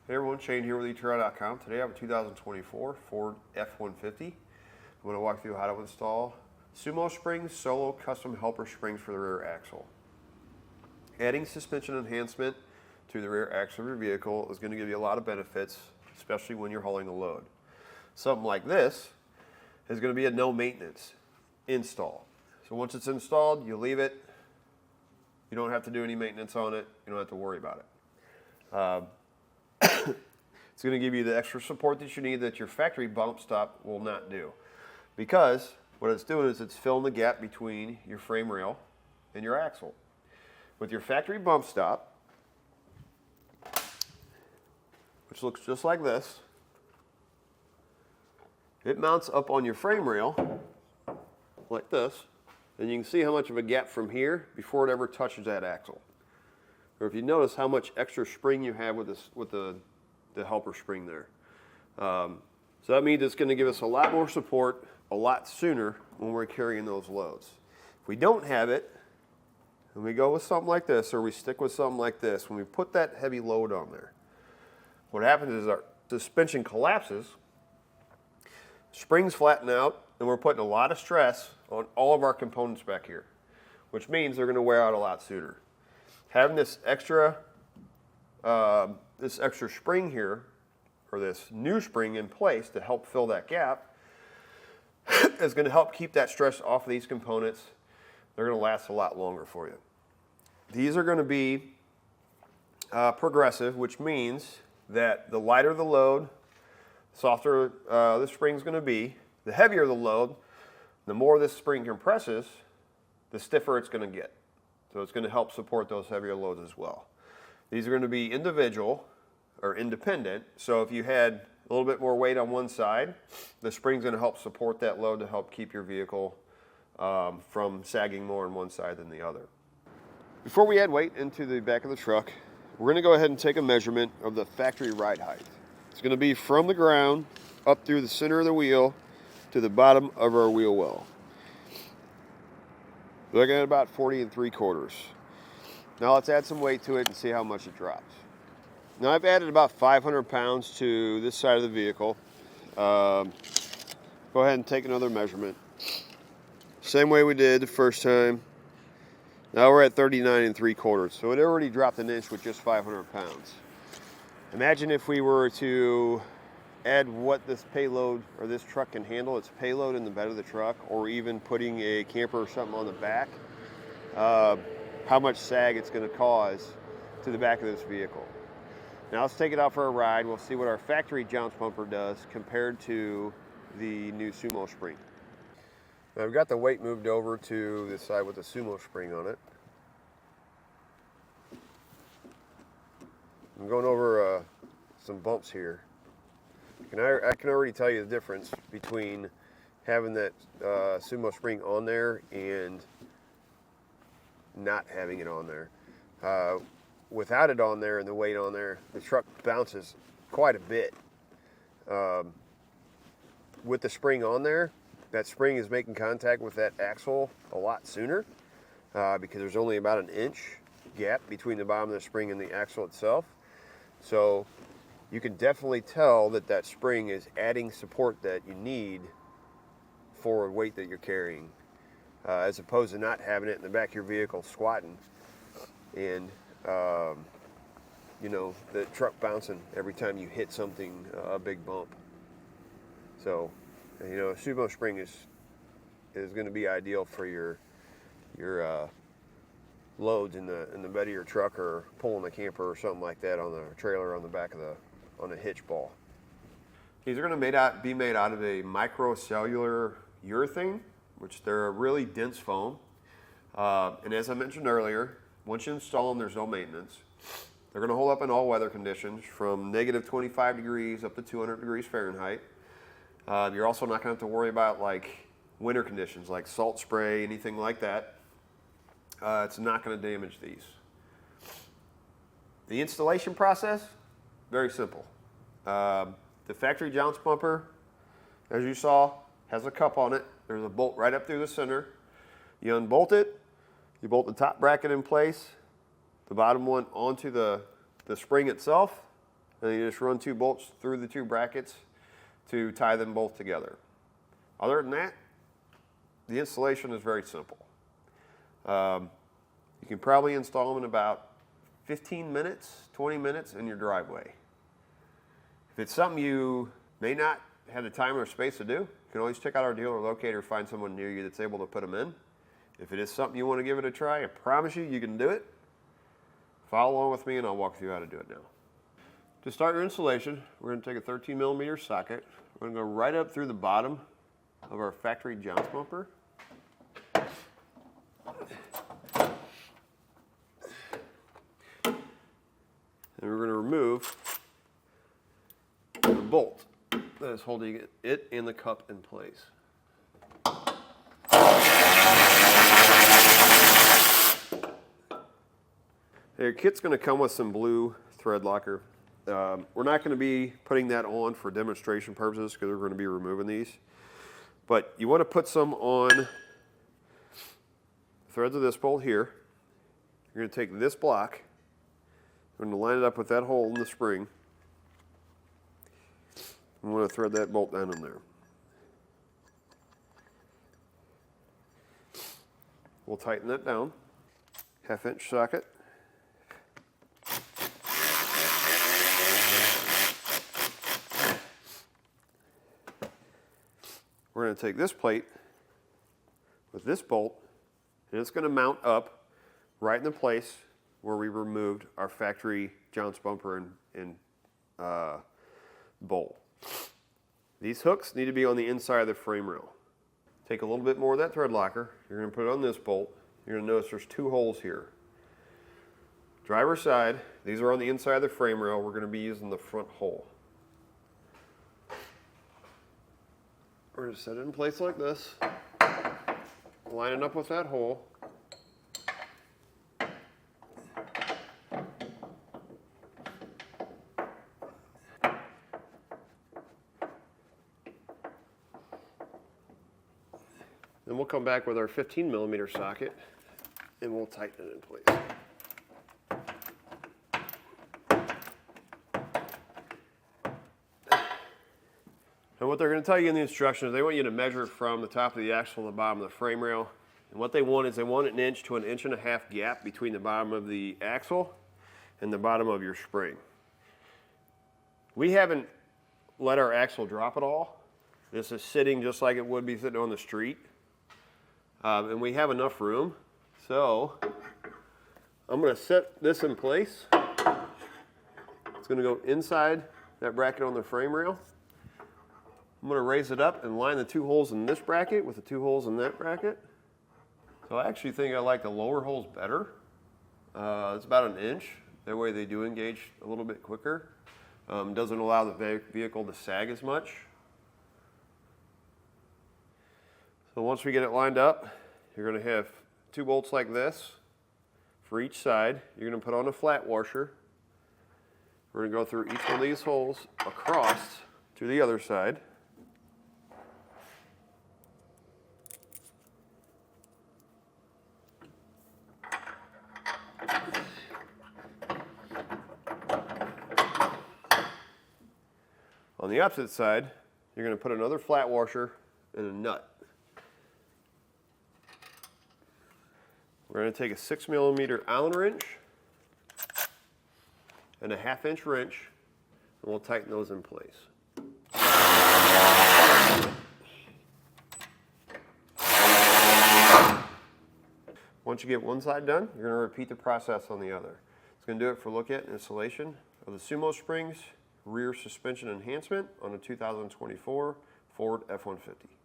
Hey everyone, Shane here with etrailer.com. Today I have a 2024 Ford F-150. I'm going to walk through how to install SumoSprings Solo Custom Helper Springs for the rear axle. Adding suspension enhancement to the rear axle of your vehicle is going to give you a lot of benefits, especially when you're hauling a load. Something like this is going to be a no maintenance install. So once it's installed, you leave it. You don't have to do any maintenance on it. You don't have to worry about it. It's going to give you the extra support that you need that your factory bump stop will not do. Because what it's doing is it's filling the gap between your frame rail and your axle. With your factory bump stop, which looks just like this, it mounts up on your frame rail like this, and you can see how much of a gap from here before it ever touches that axle. Or if you notice how much extra spring you have with this, with the helper spring there. So that means it's going to give us a lot more support a lot sooner when we're carrying those loads. If we don't have it, and we go with something like this, or we stick with something like this, when we put that heavy load on there, what happens is our suspension collapses, springs flatten out, and we're putting a lot of stress on all of our components back here, which means they're going to wear out a lot sooner. Having this extra spring here, or this new spring in place to help fill that gap, is going to help keep that stress off of these components. They're going to last a lot longer for you. These are going to be progressive, which means that the lighter the load, softer the spring is going to be. The heavier the load, the more this spring compresses, the stiffer it's going to get. So it's going to help support those heavier loads as well. These are going to be individual or independent. So if you had a little bit more weight on one side, the spring's going to help support that load to help keep your vehicle from sagging more on one side than the other. Before we add weight into the back of the truck, we're going to go ahead and take a measurement of the factory ride height. It's going to be from the ground up through the center of the wheel to the bottom of our wheel well. Looking at about 40 3/4. Now let's add some weight to it and see how much it drops. Now I've added about 500 pounds to this side of the vehicle. Go ahead and take another measurement. Same way we did the first time. Now we're at 39 3/4. So it already dropped an inch with just 500 pounds. Imagine if we were to add what this payload or this truck can handle, its payload in the bed of the truck, or even putting a camper or something on the back, how much sag it's going to cause to the back of this vehicle. Now let's take it out for a ride. We'll see what our factory jounce bumper does compared to the new SumoSpring. Now I've got the weight moved over to the side with the SumoSpring on it. I'm going over some bumps here. I can already tell you the difference between having that SumoSpring on there and not having it on there. Without it on there and the weight on there, the truck bounces quite a bit. With the spring on there, that spring is making contact with that axle a lot sooner because there's only about an inch gap between the bottom of the spring and the axle itself. So you can definitely tell that that spring is adding support that you need for a weight that you're carrying, as opposed to not having it in the back of your vehicle squatting and you know, the truck bouncing every time you hit something, a big bump. So, you know, a SumoSpring is going to be ideal for your loads in the bed of your truck, or pulling a camper or something like that on the trailer on the back of on a hitch ball. These are going to be made out of a microcellular urethane, which they're a really dense foam. And as I mentioned earlier, once you install them, there's no maintenance. They're going to hold up in all weather conditions from negative 25 degrees up to 200 degrees Fahrenheit. You're also not going to have to worry about like winter conditions, like salt spray, anything like that. It's not going to damage these. The installation process, very simple. The factory jounce bumper, as you saw, has a cup on it. There's a bolt right up through the center. You unbolt it, you bolt the top bracket in place, the bottom one onto the spring itself, And then you just run 2 bolts through the 2 brackets to tie them both together. Other than that, the installation is very simple. You can probably install them in about 15 minutes, 20 minutes in your driveway. If it's something you may not have the time or space to do, you can always check out our dealer locator, find someone near you that's able to put them in. If it is something you want to give it a try, I promise you can do it. Follow along with me and I'll walk through how to do it now. To start your installation, we're going to take a 13mm socket. We're going to go right up through the bottom of our factory jounce bumper. And we're going to remove the bolt that is holding it and the cup in place. Your kit's going to come with some blue thread locker. We're not going to be putting that on for demonstration purposes because we're going to be removing these. But you want to put some on the threads of this bolt here. You're going to take this block. I'm going to line it up with that hole in the spring. I'm going to thread that bolt down in there. We'll tighten that down. 1/2-inch socket. We're going to take this plate with this bolt, and it's going to mount up right in the place where we removed our factory jounce bumper and bolt. These hooks need to be on the inside of the frame rail. Take a little bit more of that thread locker. You're going to put it on this bolt. You're going to notice there's 2 holes here. Driver's side, these are on the inside of the frame rail. We're going to be using the front hole. We're going to set it in place like this. Line it up with that hole. Then we'll come back with our 15mm socket and we'll tighten it in place. And what they're going to tell you in the instructions, they want you to measure from the top of the axle to the bottom of the frame rail. And what they want is they want an inch to 1.5 inch gap between the bottom of the axle and the bottom of your spring. We haven't let our axle drop at all. This is sitting just like it would be sitting on the street. And we have enough room. So I'm going to set this in place. It's going to go inside that bracket on the frame rail. I'm going to raise it up and line the 2 holes in this bracket with the 2 holes in that bracket. So I actually think I like the lower holes better. It's about 1 inch. That way they do engage a little bit quicker. Doesn't allow the vehicle to sag as much. So once we get it lined up, you're going to have 2 bolts like this for each side. You're going to put on a flat washer. We're going to go through each one of these holes across to the other side. On the opposite side, you're going to put another flat washer and a nut. We're going to take a 6mm Allen wrench and a 1/2 inch wrench, and we'll tighten those in place. Once you get one side done, you're going to repeat the process on the other. It's going to do it for look at and installation of the SumoSprings rear suspension enhancement on a 2024 Ford F-150.